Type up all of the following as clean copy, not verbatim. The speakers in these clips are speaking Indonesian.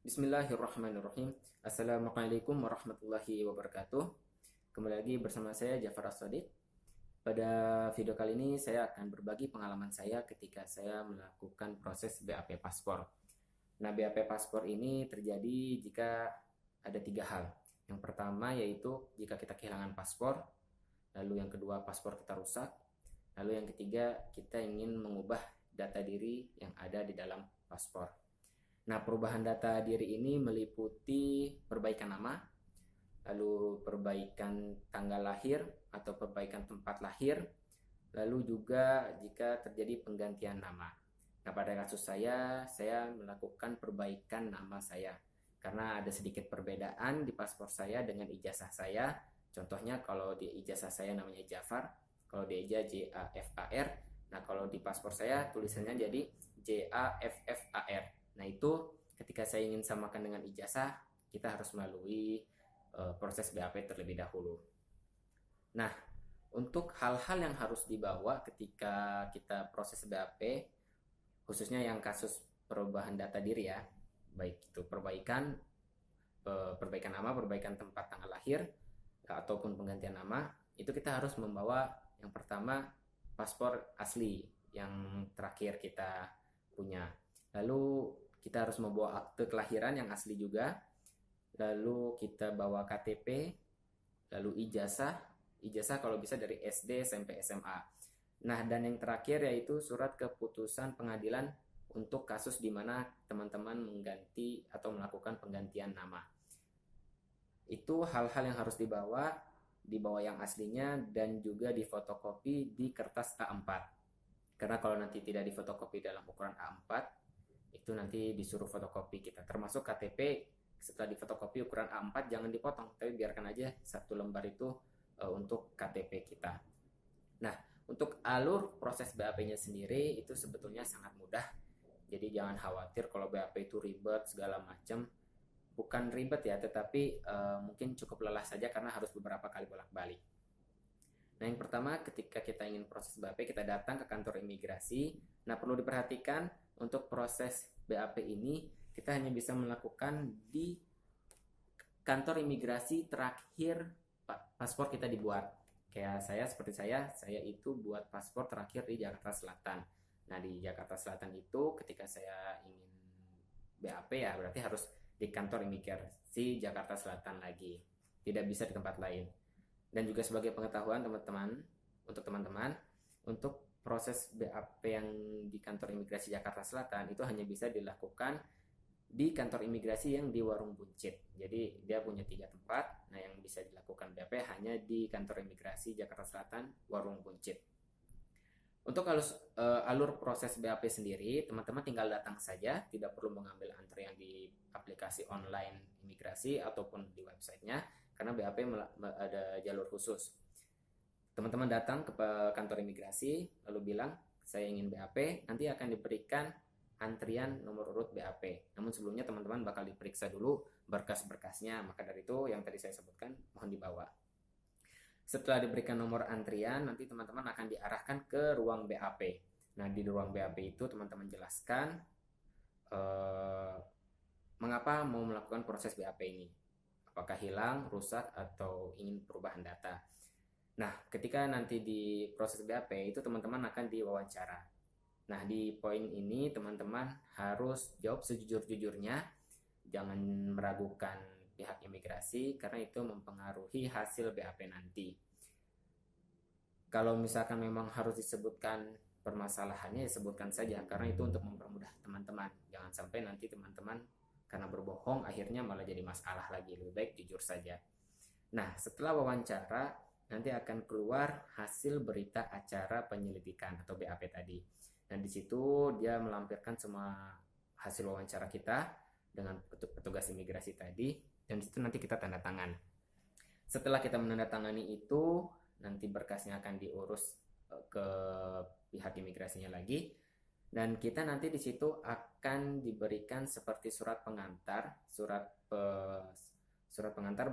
Bismillahirrahmanirrahim. Assalamualaikum warahmatullahi wabarakatuh. Kembali lagi bersama saya Jafar As-Shadiq. Pada video kali ini saya akan berbagi pengalaman saya ketika saya melakukan proses BAP paspor. Nah, BAP paspor ini terjadi jika ada 3 hal. Yang pertama yaitu jika kita kehilangan paspor, lalu yang kedua paspor kita rusak, lalu yang ketiga kita ingin mengubah data diri yang ada di dalam paspor. Nah, perubahan data diri ini meliputi perbaikan nama, lalu perbaikan tanggal lahir atau perbaikan tempat lahir, lalu juga jika terjadi penggantian nama. Nah, pada kasus saya melakukan perbaikan nama saya karena ada sedikit perbedaan di paspor saya dengan ijazah saya. Contohnya kalau di ijazah saya namanya Jafar, kalau di ijazah Jafar. Nah, kalau di paspor saya tulisannya jadi Jaffar. Nah, itu ketika saya ingin samakan dengan ijazah, kita harus melalui proses BAP terlebih dahulu. Nah, untuk hal-hal yang harus dibawa ketika kita proses BAP, khususnya yang kasus perubahan data diri ya, baik itu perbaikan nama, perbaikan tempat tanggal lahir, ataupun penggantian nama, itu kita harus membawa yang pertama paspor asli yang terakhir kita punya. Lalu kita harus membawa akte kelahiran yang asli juga. Lalu kita bawa KTP, lalu ijazah kalau bisa dari SD sampai SMA. Nah, dan yang terakhir yaitu surat keputusan pengadilan untuk kasus di mana teman-teman mengganti atau melakukan penggantian nama. Itu hal-hal yang harus dibawa yang aslinya dan juga difotokopi di kertas A4. Karena kalau nanti tidak difotokopi dalam ukuran A4, itu nanti disuruh fotokopi kita, termasuk KTP. Setelah difotokopi ukuran A4 jangan dipotong, tapi biarkan aja satu lembar itu untuk KTP kita. Nah, untuk alur proses BAP-nya sendiri itu sebetulnya sangat mudah. Jadi jangan khawatir kalau BAP itu ribet segala macam. Bukan ribet ya, tetapi mungkin cukup lelah saja karena harus beberapa kali bolak-balik. Nah, yang pertama ketika kita ingin proses BAP, kita datang ke kantor imigrasi. Nah, perlu diperhatikan untuk proses BAP ini kita hanya bisa melakukan di kantor imigrasi terakhir paspor kita dibuat. Kayak saya itu buat paspor terakhir di Jakarta Selatan. Nah, di Jakarta Selatan itu ketika saya ingin BAP ya berarti harus di kantor imigrasi Jakarta Selatan lagi. Tidak bisa di tempat lain. Dan juga sebagai pengetahuan teman-teman, untuk proses BAP yang di kantor imigrasi Jakarta Selatan itu hanya bisa dilakukan di kantor imigrasi yang di Warung Buncit. Jadi dia punya 3 tempat. Nah, yang bisa dilakukan BAP hanya di kantor imigrasi Jakarta Selatan, Warung Buncit. Untuk alur proses BAP sendiri, teman-teman tinggal datang saja, tidak perlu mengambil antrian di aplikasi online imigrasi ataupun di websitenya, karena BAP ada jalur khusus. Teman-teman datang ke kantor imigrasi, lalu bilang, saya ingin BAP, nanti akan diberikan antrian nomor urut BAP. Namun sebelumnya teman-teman bakal diperiksa dulu berkas-berkasnya, maka dari itu yang tadi saya sebutkan mohon dibawa. Setelah diberikan nomor antrian, nanti teman-teman akan diarahkan ke ruang BAP. Nah, di ruang BAP itu teman-teman jelaskan mengapa mau melakukan proses BAP ini. Apakah hilang, rusak, atau ingin perubahan data. Nah, ketika nanti di proses BAP itu teman-teman akan diwawancara. Nah, di poin ini teman-teman harus jawab sejujur-jujurnya. Jangan meragukan pihak imigrasi karena itu mempengaruhi hasil BAP nanti. Kalau misalkan memang harus disebutkan permasalahannya, disebutkan saja karena itu untuk mempermudah teman-teman. Jangan sampai nanti teman-teman karena berbohong akhirnya malah jadi masalah lagi. Lebih baik jujur saja. Nah, setelah wawancara nanti akan keluar hasil berita acara penyelidikan atau BAP tadi. Dan di situ dia melampirkan semua hasil wawancara kita dengan petugas imigrasi tadi, dan di situ nanti kita tanda tangan. Setelah kita menandatangani itu, nanti berkasnya akan diurus ke pihak imigrasinya lagi, dan kita nanti di situ akan diberikan seperti surat pengantar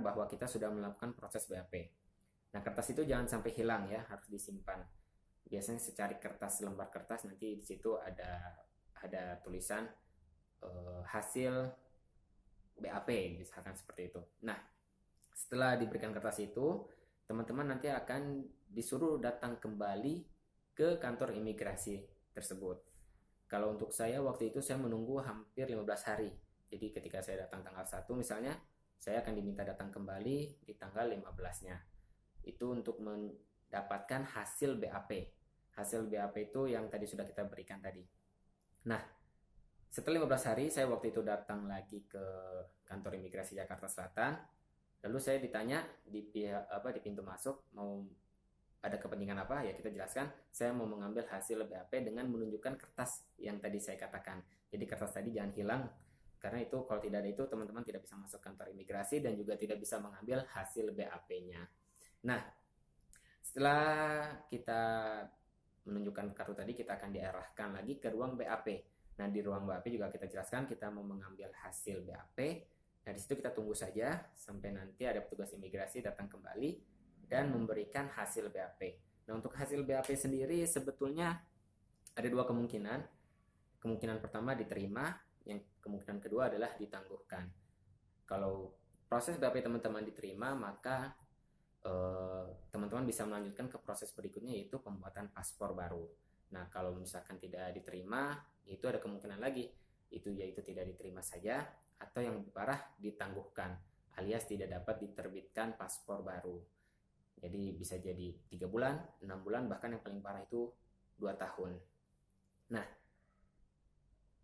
bahwa kita sudah melakukan proses BAP. Nah, kertas itu jangan sampai hilang ya, harus disimpan. Biasanya secari kertas, lembar kertas, nanti di situ ada tulisan hasil BAP, misalkan seperti itu. Nah, setelah diberikan kertas itu, teman-teman nanti akan disuruh datang kembali ke kantor imigrasi tersebut. Kalau untuk saya waktu itu saya menunggu hampir 15 hari. Jadi ketika saya datang tanggal 1 misalnya, saya akan diminta datang kembali di tanggal 15-nya. Itu untuk mendapatkan hasil BAP. Hasil BAP itu yang tadi sudah kita berikan tadi. Nah, setelah 15 hari saya waktu itu datang lagi ke kantor imigrasi Jakarta Selatan. Lalu saya ditanya di pintu masuk mau ada kepentingan apa, ya kita jelaskan saya mau mengambil hasil BAP dengan menunjukkan kertas yang tadi saya katakan. Jadi kertas tadi jangan hilang, karena itu kalau tidak ada itu teman-teman tidak bisa masuk kantor imigrasi dan juga tidak bisa mengambil hasil BAP-nya. Nah, setelah kita menunjukkan kartu tadi, kita akan diarahkan lagi ke ruang BAP. Nah, di ruang BAP juga kita jelaskan kita mau mengambil hasil BAP. Nah, di situ kita tunggu saja sampai nanti ada petugas imigrasi datang kembali dan memberikan hasil BAP. Nah, untuk hasil BAP sendiri sebetulnya ada dua kemungkinan. Kemungkinan pertama diterima, yang kemungkinan kedua adalah ditangguhkan. Kalau proses BAP teman-teman diterima, maka teman-teman bisa melanjutkan ke proses berikutnya, yaitu pembuatan paspor baru. Nah, kalau misalkan tidak diterima, itu ada kemungkinan lagi, yaitu tidak diterima saja, atau yang lebih parah ditangguhkan, alias tidak dapat diterbitkan paspor baru. Jadi bisa jadi 3 bulan, 6 bulan, bahkan yang paling parah itu 2 tahun. Nah,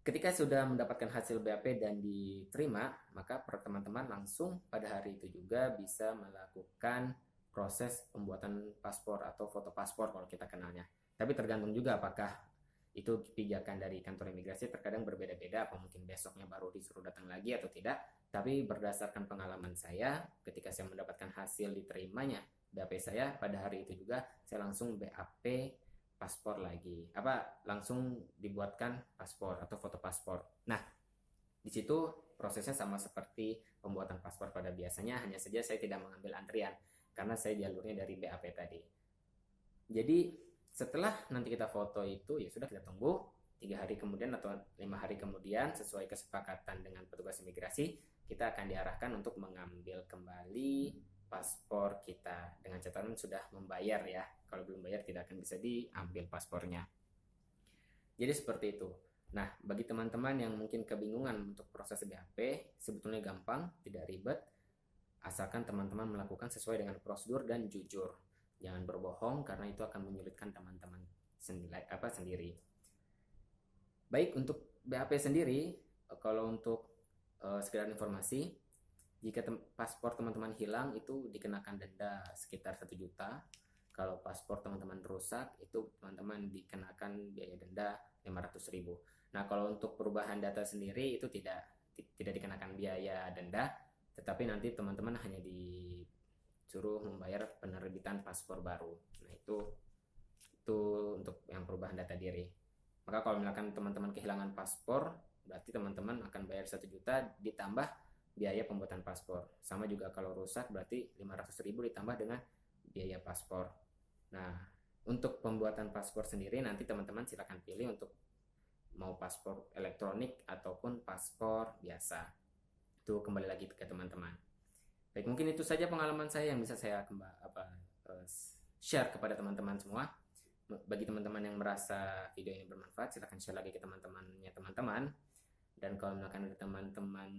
ketika sudah mendapatkan hasil BAP dan diterima, maka teman-teman langsung pada hari itu juga bisa melakukan proses pembuatan paspor atau foto paspor kalau kita kenalnya. Tapi tergantung juga apakah itu kebijakan dari kantor imigrasi, terkadang berbeda-beda, apa mungkin besoknya baru disuruh datang lagi atau tidak. Tapi berdasarkan pengalaman saya, ketika saya mendapatkan hasil diterimanya BAP saya, pada hari itu juga saya langsung BAP paspor lagi, langsung dibuatkan paspor atau foto paspor. Nah, di situ prosesnya sama seperti pembuatan paspor pada biasanya, hanya saja saya tidak mengambil antrian karena saya jalurnya dari BAP tadi. Jadi setelah nanti kita foto itu, ya sudah, kita tunggu 3 hari kemudian atau 5 hari kemudian, sesuai kesepakatan dengan petugas imigrasi, kita akan diarahkan untuk mengambil kembali paspor kita, dengan catatan sudah membayar ya. Kalau belum bayar tidak akan bisa diambil paspornya. Jadi seperti itu. Nah, bagi teman-teman yang mungkin kebingungan untuk proses BAP, sebetulnya gampang, tidak ribet, asalkan teman-teman melakukan sesuai dengan prosedur dan jujur. Jangan berbohong karena itu akan menyulitkan teman-teman sendiri. Baik, untuk BAP sendiri, kalau untuk sekedar informasi, jika paspor teman-teman hilang itu dikenakan denda sekitar 1 juta. Kalau paspor teman-teman rusak itu teman-teman dikenakan biaya denda 500.000. Nah, kalau untuk perubahan data sendiri itu tidak dikenakan biaya denda, tetapi nanti teman-teman hanya disuruh membayar penerbitan paspor baru. Nah, itu untuk yang perubahan data diri. Maka kalau misalkan teman-teman kehilangan paspor, berarti teman-teman akan bayar 1 juta ditambah biaya pembuatan paspor. Sama juga kalau rusak berarti 500.000 ditambah dengan biaya paspor. Nah, untuk pembuatan paspor sendiri nanti teman-teman silakan pilih untuk mau paspor elektronik ataupun paspor biasa. Itu kembali lagi ke teman-teman. Baik, mungkin itu saja pengalaman saya yang bisa saya share kepada teman-teman semua. Bagi teman-teman yang merasa video ini bermanfaat, silakan share lagi ke teman-temannya teman-teman. Dan kalau misalkan ada teman-teman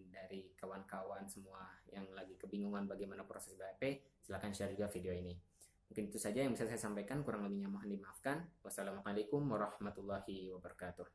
dari kawan-kawan semua yang lagi kebingungan bagaimana proses BAP, silahkan share juga video ini. Mungkin itu saja yang bisa saya sampaikan, kurang lebihnya mohon dimaafkan. Wassalamualaikum warahmatullahi wabarakatuh.